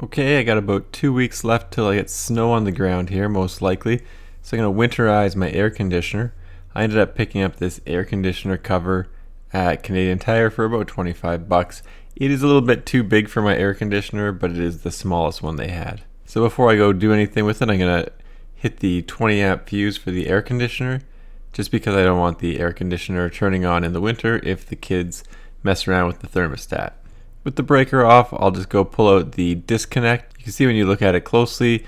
Okay, I got about 2 weeks left till I get snow on the ground here, most likely. So I'm going to winterize my air conditioner. I ended up picking up this air conditioner cover at Canadian Tire for about 25 bucks. It is a little bit too big for my air conditioner, but it is the smallest one they had. So before I go do anything with it, I'm going to hit the 20 amp fuse for the air conditioner, just because I don't want the air conditioner turning on in the winter if the kids mess around with the thermostat. With the breaker off, I'll just go pull out the disconnect. You can see when you look at it closely,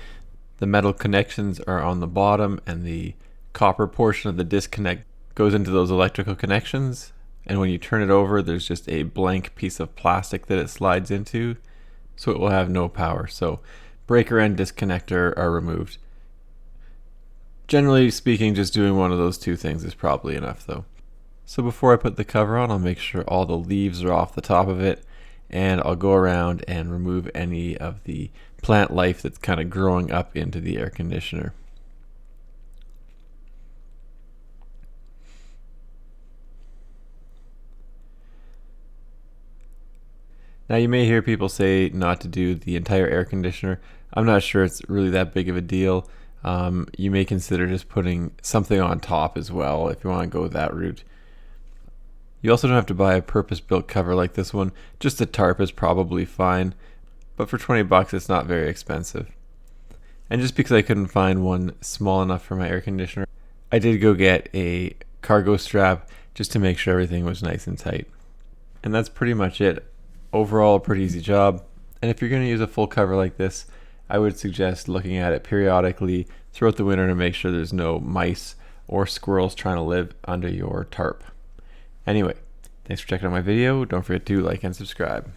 the metal connections are on the bottom and the copper portion of the disconnect goes into those electrical connections. And when you turn it over, there's just a blank piece of plastic that it slides into, so it will have no power. So breaker and disconnector are removed. Generally speaking, just doing one of those two things is probably enough though. So before I put the cover on, I'll make sure all the leaves are off the top of it, and I'll go around and remove any of the plant life that's kind of growing up into the air conditioner. Now you may hear people say not to do the entire air conditioner. I'm not sure it's really that big of a deal. You may consider just putting something on top as well if you want to go that route. You also don't have to buy a purpose-built cover like this one. Just a tarp is probably fine, but for 20 bucks it's not very expensive. And just because I couldn't find one small enough for my air conditioner, I did go get a cargo strap just to make sure everything was nice and tight. And that's pretty much it. Overall, a pretty easy job. And if you're going to use a full cover like this, I would suggest looking at it periodically throughout the winter to make sure there's no mice or squirrels trying to live under your tarp. Anyway, thanks for checking out my video. Don't forget to like and subscribe.